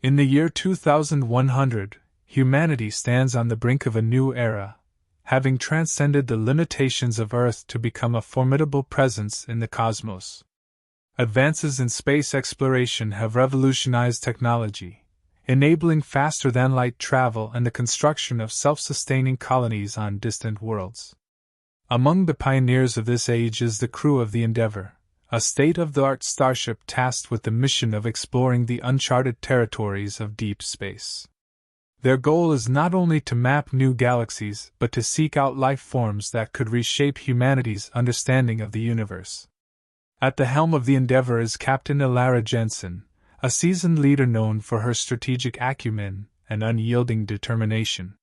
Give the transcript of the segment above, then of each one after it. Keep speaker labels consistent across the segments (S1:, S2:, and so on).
S1: In the year 2100, humanity stands on the brink of a new era, having transcended the limitations of Earth to become a formidable presence in the cosmos. Advances in space exploration have revolutionized technology, enabling faster-than-light travel and the construction of self-sustaining colonies on distant worlds. Among the pioneers of this age is the crew of the Endeavour, a state-of-the-art starship tasked with the mission of exploring the uncharted territories of deep space. Their goal is not only to map new galaxies but to seek out life forms that could reshape humanity's understanding of the universe. At the helm of the Endeavour is Captain Ilara Jensen, a seasoned leader known for her strategic acumen and unyielding determination.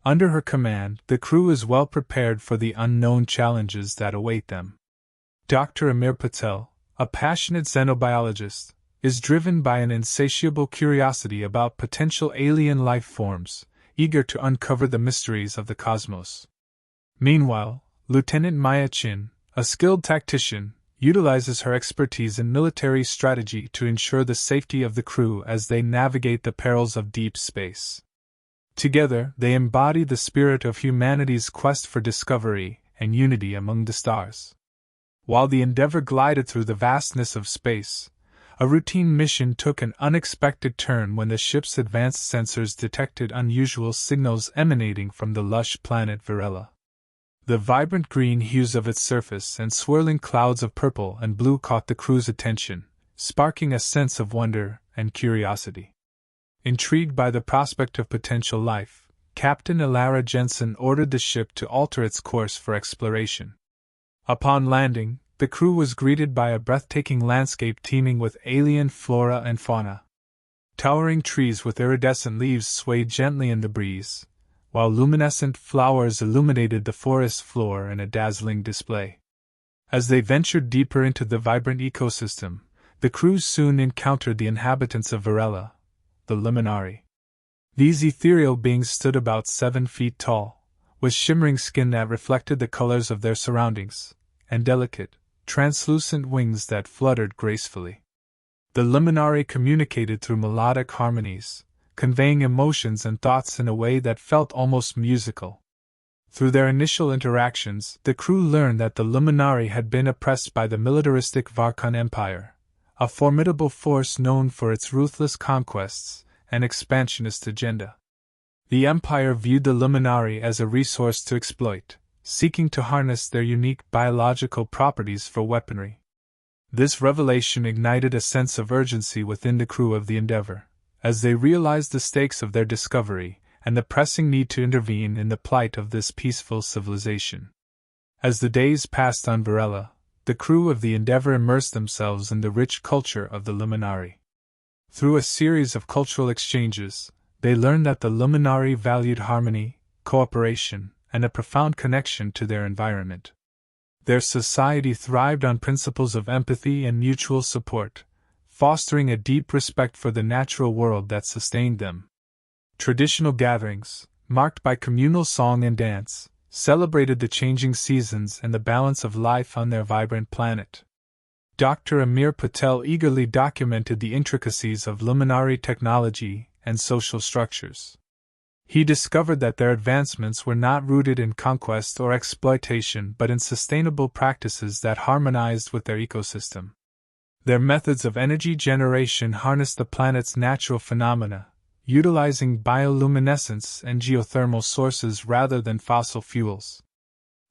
S1: Under her command, the crew is well prepared for the unknown challenges that await them. Dr. Amir Patel, a passionate xenobiologist, is driven by an insatiable curiosity about potential alien life forms, eager to uncover the mysteries of the cosmos. Meanwhile, Lieutenant Maya Chin, a skilled tactician, utilizes her expertise in military strategy to ensure the safety of the crew as they navigate the perils of deep space. Together, they embody the spirit of humanity's quest for discovery and unity among the stars. While the Endeavour glided through the vastness of space, a routine mission took an unexpected turn when the ship's advanced sensors detected unusual signals emanating from the lush planet Varela. The vibrant green hues of its surface and swirling clouds of purple and blue caught the crew's attention, sparking a sense of wonder and curiosity. Intrigued by the prospect of potential life, Captain Ilara Jensen ordered the ship to alter its course for exploration. Upon landing, the crew was greeted by a breathtaking landscape teeming with alien flora and fauna. Towering trees with iridescent leaves swayed gently in the breeze, while luminescent flowers illuminated the forest floor in a dazzling display. As they ventured deeper into the vibrant ecosystem, the crew soon encountered the inhabitants of Varela, the Liminari. These ethereal beings stood about 7 feet tall, with shimmering skin that reflected the colors of their surroundings, and delicate, translucent wings that fluttered gracefully. The Liminari communicated through melodic harmonies, conveying emotions and thoughts in a way that felt almost musical. Through their initial interactions, the crew learned that the Liminari had been oppressed by the militaristic Varkan Empire, a formidable force known for its ruthless conquests and expansionist agenda. The Empire viewed the Liminari as a resource to exploit, seeking to harness their unique biological properties for weaponry. This revelation ignited a sense of urgency within the crew of the Endeavour, as they realized the stakes of their discovery and the pressing need to intervene in the plight of this peaceful civilization. As the days passed on Varela, the crew of the Endeavour immersed themselves in the rich culture of the Liminari. Through a series of cultural exchanges, they learned that the Liminari valued harmony, cooperation, and a profound connection to their environment. Their society thrived on principles of empathy and mutual support, fostering a deep respect for the natural world that sustained them. Traditional gatherings, marked by communal song and dance, celebrated the changing seasons and the balance of life on their vibrant planet. Dr. Amir Patel eagerly documented the intricacies of Liminari technology and social structures. He discovered that their advancements were not rooted in conquest or exploitation but in sustainable practices that harmonized with their ecosystem. Their methods of energy generation harnessed the planet's natural phenomena, utilizing bioluminescence and geothermal sources rather than fossil fuels.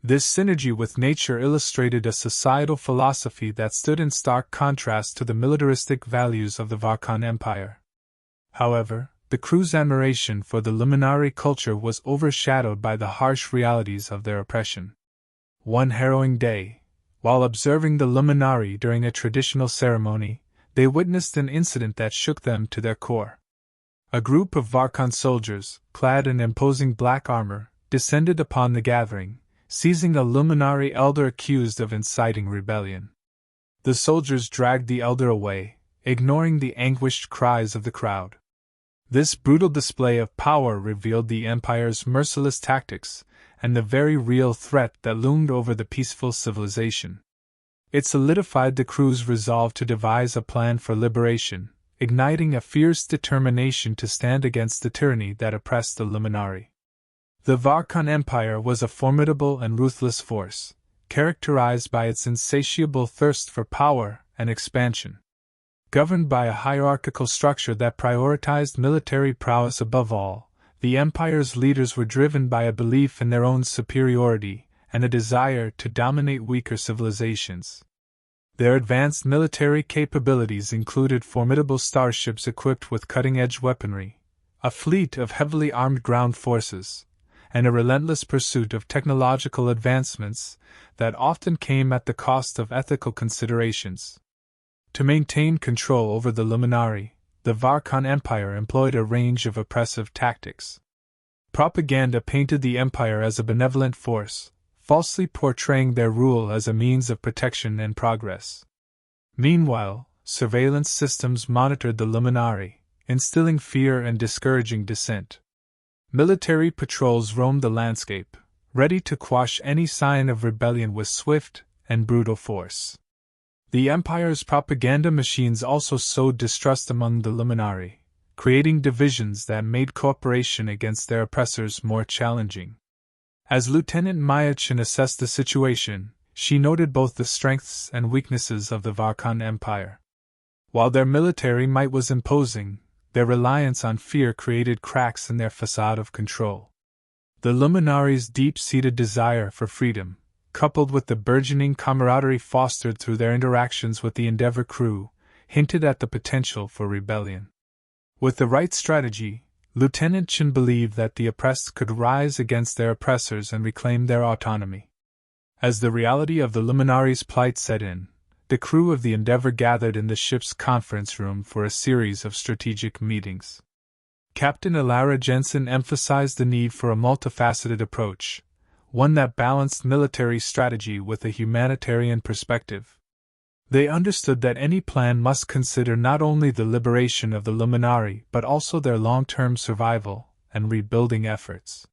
S1: This synergy with nature illustrated a societal philosophy that stood in stark contrast to the militaristic values of the Varkan Empire. However, the crew's admiration for the Liminari culture was overshadowed by the harsh realities of their oppression. One harrowing day, while observing the Liminari during a traditional ceremony, they witnessed an incident that shook them to their core. A group of Varkan soldiers, clad in imposing black armor, descended upon the gathering, seizing a Liminari elder accused of inciting rebellion. The soldiers dragged the elder away, ignoring the anguished cries of the crowd. This brutal display of power revealed the Empire's merciless tactics and the very real threat that loomed over the peaceful civilization. It solidified the crew's resolve to devise a plan for liberation, igniting a fierce determination to stand against the tyranny that oppressed the Luminari. The Varkhan Empire was a formidable and ruthless force, characterized by its insatiable thirst for power and expansion. Governed by a hierarchical structure that prioritized military prowess above all, the Empire's leaders were driven by a belief in their own superiority and a desire to dominate weaker civilizations. Their advanced military capabilities included formidable starships equipped with cutting-edge weaponry, a fleet of heavily armed ground forces, and a relentless pursuit of technological advancements that often came at the cost of ethical considerations. To maintain control over the Luminari, the Varkhan Empire employed a range of oppressive tactics. Propaganda painted the Empire as a benevolent force, falsely portraying their rule as a means of protection and progress. Meanwhile, surveillance systems monitored the Luminari, instilling fear and discouraging dissent. Military patrols roamed the landscape, ready to quash any sign of rebellion with swift and brutal force. The Empire's propaganda machines also sowed distrust among the Luminari, creating divisions that made cooperation against their oppressors more challenging. As Lieutenant Mayachin assessed the situation, she noted both the strengths and weaknesses of the Varkhan Empire. While their military might was imposing, their reliance on fear created cracks in their facade of control. The Luminari's deep-seated desire for freedom, coupled with the burgeoning camaraderie fostered through their interactions with the Endeavour crew, hinted at the potential for rebellion. With the right strategy, Lieutenant Chen believed that the oppressed could rise against their oppressors and reclaim their autonomy. As the reality of the Luminari's plight set in, the crew of the Endeavour gathered in the ship's conference room for a series of strategic meetings. Captain Elara Jensen emphasized the need for a multifaceted approach, one that balanced military strategy with a humanitarian perspective. They understood that any plan must consider not only the liberation of the Luminari but also their long-term survival and rebuilding efforts.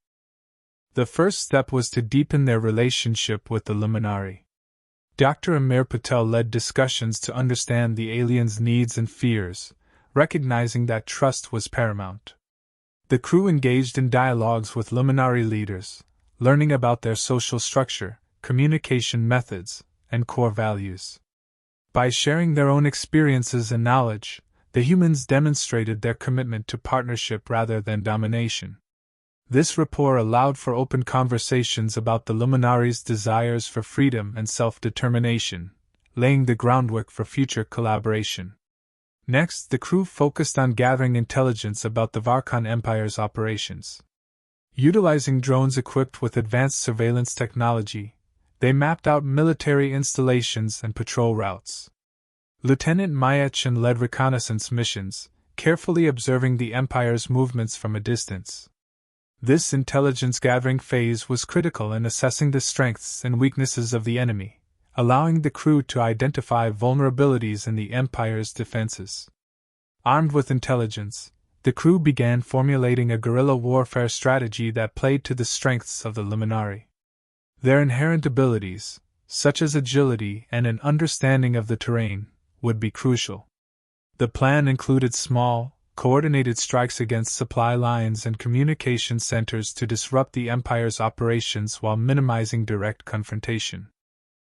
S1: The first step was to deepen their relationship with the Luminari. Dr. Amir Patel led discussions to understand the aliens' needs and fears, recognizing that trust was paramount. The crew engaged in dialogues with Luminari leaders, learning about their social structure, communication methods, and core values. By sharing their own experiences and knowledge, the humans demonstrated their commitment to partnership rather than domination. This rapport allowed for open conversations about the Luminari's desires for freedom and self-determination, laying the groundwork for future collaboration. Next, the crew focused on gathering intelligence about the Varkhan Empire's operations. Utilizing drones equipped with advanced surveillance technology, they mapped out military installations and patrol routes. Lieutenant Mayachin led reconnaissance missions, carefully observing the Empire's movements from a distance. This intelligence-gathering phase was critical in assessing the strengths and weaknesses of the enemy, allowing the crew to identify vulnerabilities in the Empire's defenses. Armed with intelligence, the crew began formulating a guerrilla warfare strategy that played to the strengths of the Luminari. Their inherent abilities, such as agility and an understanding of the terrain, would be crucial. The plan included small, coordinated strikes against supply lines and communication centers to disrupt the Empire's operations while minimizing direct confrontation.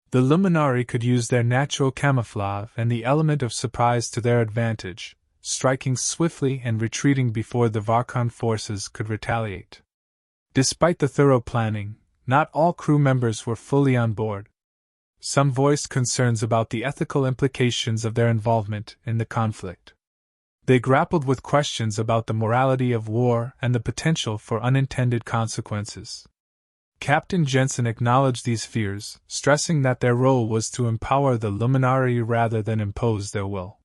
S1: The Luminari could use their natural camouflage and the element of surprise to their advantage, striking swiftly and retreating before the Varkhan forces could retaliate. Despite the thorough planning, not all crew members were fully on board. Some voiced concerns about the ethical implications of their involvement in the conflict. They grappled with questions about the morality of war and the potential for unintended consequences. Captain Jensen acknowledged these fears, stressing that their role was to empower the Luminari rather than impose their will.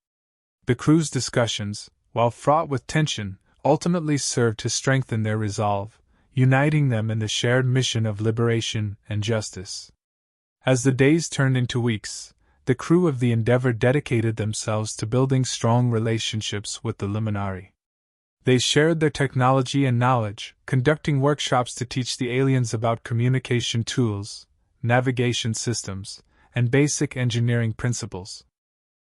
S1: The crew's discussions, while fraught with tension, ultimately served to strengthen their resolve, uniting them in the shared mission of liberation and justice. As the days turned into weeks, the crew of the Endeavour dedicated themselves to building strong relationships with the Luminari. They shared their technology and knowledge, conducting workshops to teach the aliens about communication tools, navigation systems, and basic engineering principles.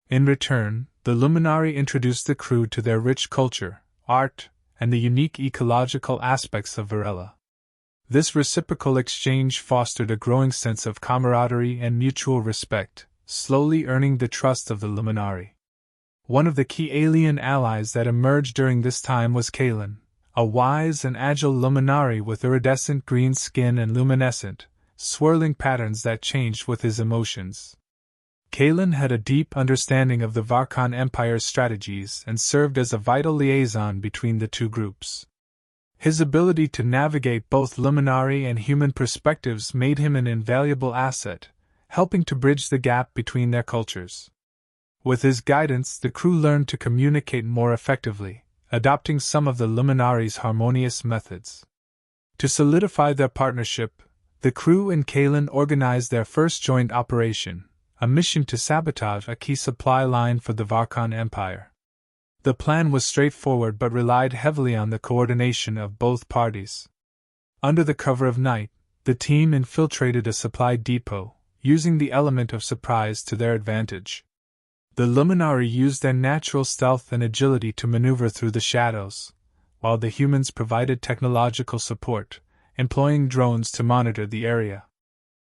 S1: In return, the Luminari introduced the crew to their rich culture, art, and the unique ecological aspects of Varela. This reciprocal exchange fostered a growing sense of camaraderie and mutual respect, slowly earning the trust of the Luminari. One of the key alien allies that emerged during this time was Kalen, a wise and agile Luminari with iridescent green skin and luminescent, swirling patterns that changed with his emotions. Kalen had a deep understanding of the Varkan Empire's strategies and served as a vital liaison between the two groups. His ability to navigate both Luminari and human perspectives made him an invaluable asset, helping to bridge the gap between their cultures. With his guidance, the crew learned to communicate more effectively, adopting some of the Luminari's harmonious methods. To solidify their partnership, the crew and Kalen organized their first joint operation, a mission to sabotage a key supply line for the Varkan Empire. The plan was straightforward but relied heavily on the coordination of both parties. Under the cover of night, the team infiltrated a supply depot, using the element of surprise to their advantage. The Luminari used their natural stealth and agility to maneuver through the shadows, while the humans provided technological support, employing drones to monitor the area.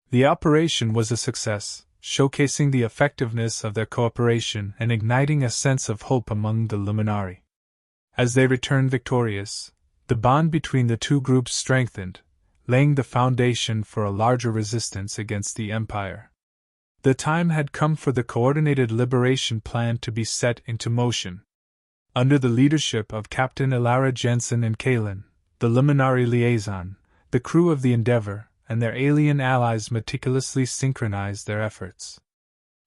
S1: The operation was a success, showcasing the effectiveness of their cooperation and igniting a sense of hope among the Luminari. As they returned victorious, the bond between the two groups strengthened, laying the foundation for a larger resistance against the Empire. The time had come for the coordinated liberation plan to be set into motion. Under the leadership of Captain Ilara Jensen and Kalen, the Luminari liaison, the crew of the Endeavour, and their alien allies meticulously synchronized their efforts.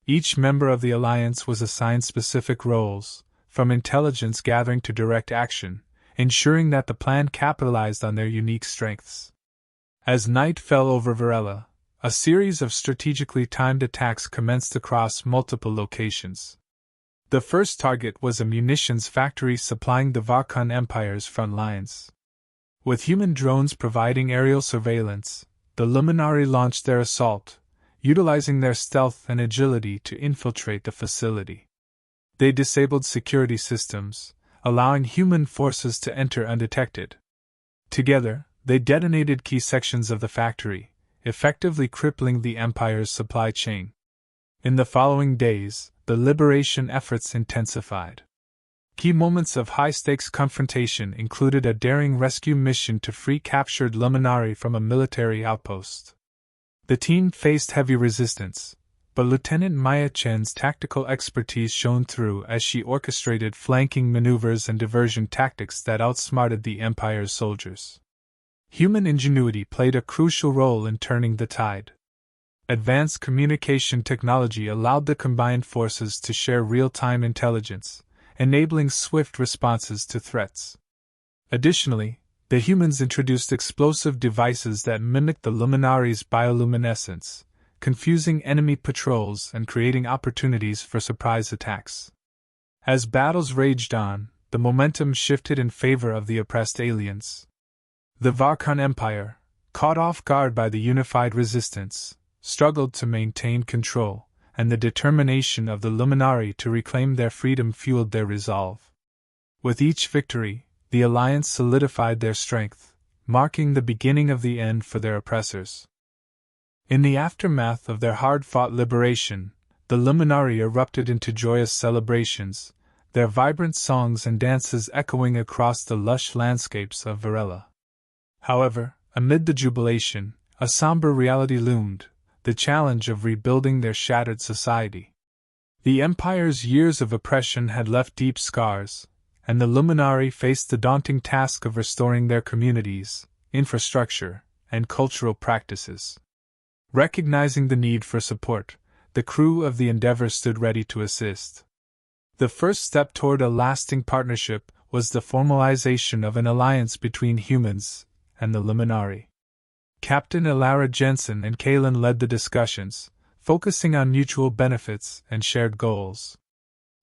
S1: Each member of the alliance was assigned specific roles, from intelligence gathering to direct action, ensuring that the plan capitalized on their unique strengths. As night fell over Varela, a series of strategically timed attacks commenced across multiple locations. The first target was a munitions factory supplying the Varkan Empire's front lines. With human drones providing aerial surveillance, the Luminari launched their assault, utilizing their stealth and agility to infiltrate the facility. They disabled security systems, allowing human forces to enter undetected. Together, they detonated key sections of the factory, effectively crippling the Empire's supply chain. In the following days, the liberation efforts intensified. Key moments of high-stakes confrontation included a daring rescue mission to free captured Luminari from a military outpost. The team faced heavy resistance, but Lieutenant Maya Chen's tactical expertise shone through as she orchestrated flanking maneuvers and diversion tactics that outsmarted the Empire's soldiers. Human ingenuity played a crucial role in turning the tide. Advanced communication technology allowed the combined forces to share real-time intelligence, enabling swift responses to threats. Additionally, the humans introduced explosive devices that mimicked the Luminari's bioluminescence, confusing enemy patrols and creating opportunities for surprise attacks. As battles raged on, the momentum shifted in favor of the oppressed aliens. The Varkan Empire, caught off guard by the unified resistance, struggled to maintain control, and the determination of the Luminari to reclaim their freedom fueled their resolve. With each victory, the alliance solidified their strength, marking the beginning of the end for their oppressors. In the aftermath of their hard-fought liberation, the Luminari erupted into joyous celebrations, their vibrant songs and dances echoing across the lush landscapes of Varela. However, amid the jubilation, a somber reality loomed, the challenge of rebuilding their shattered society. The Empire's years of oppression had left deep scars, and the Luminari faced the daunting task of restoring their communities, infrastructure, and cultural practices. Recognizing the need for support, the crew of the Endeavour stood ready to assist. The first step toward a lasting partnership was the formalization of an alliance between humans and the Luminari. Captain Ilara Jensen and Kalen led the discussions, focusing on mutual benefits and shared goals.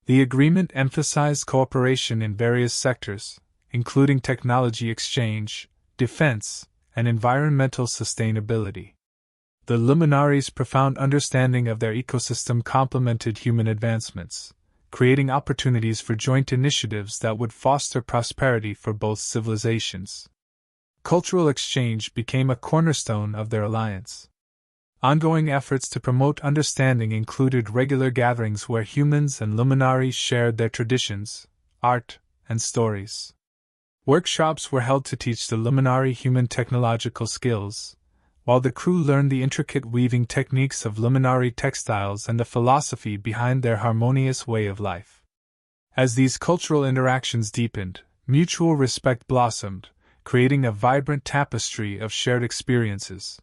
S1: The agreement emphasized cooperation in various sectors, including technology exchange, defense, and environmental sustainability. The Luminari's profound understanding of their ecosystem complemented human advancements, creating opportunities for joint initiatives that would foster prosperity for both civilizations. Cultural exchange became a cornerstone of their alliance. Ongoing efforts to promote understanding included regular gatherings where humans and luminaries shared their traditions, art, and stories. Workshops were held to teach the luminary human technological skills, while the crew learned the intricate weaving techniques of luminary textiles and the philosophy behind their harmonious way of life. As these cultural interactions deepened, mutual respect blossomed, creating a vibrant tapestry of shared experiences.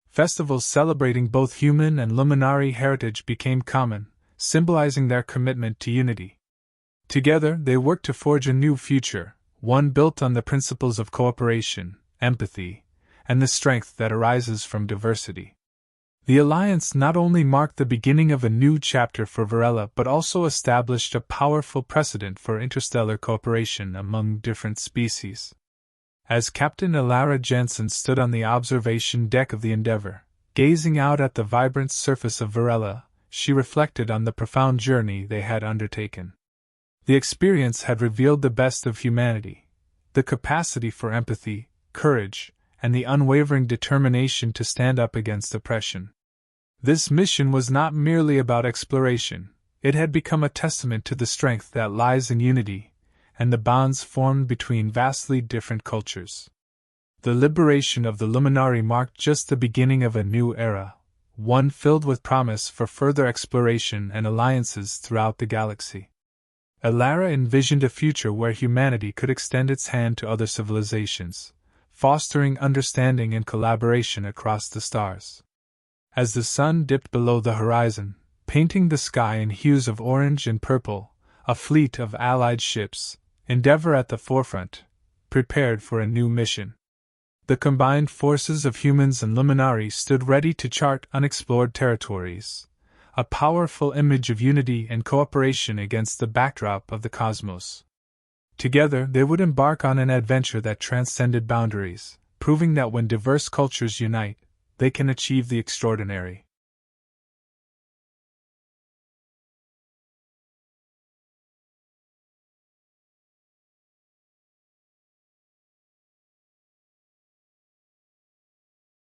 S1: Festivals celebrating both human and luminary heritage became common, symbolizing their commitment to unity. Together, they worked to forge a new future, one built on the principles of cooperation, empathy, and the strength that arises from diversity. The alliance not only marked the beginning of a new chapter for Varela but also established a powerful precedent for interstellar cooperation among different species. As Captain Elara Jensen stood on the observation deck of the Endeavour, gazing out at the vibrant surface of Varela, she reflected on the profound journey they had undertaken. The experience had revealed the best of humanity, the capacity for empathy, courage, and the unwavering determination to stand up against oppression. This mission was not merely about exploration, it had become a testament to the strength that lies in unity, and the bonds formed between vastly different cultures. The liberation of the Luminari marked just the beginning of a new era, one filled with promise for further exploration and alliances throughout the galaxy. Elara envisioned a future where humanity could extend its hand to other civilizations, fostering understanding and collaboration across the stars. As the sun dipped below the horizon, painting the sky in hues of orange and purple, a fleet of allied ships, Endeavour at the forefront, prepared for a new mission. The combined forces of humans and luminaries stood ready to chart unexplored territories, a powerful image of unity and cooperation against the backdrop of the cosmos. Together, they would embark on an adventure that transcended boundaries, proving that when diverse cultures unite, they can achieve the extraordinary.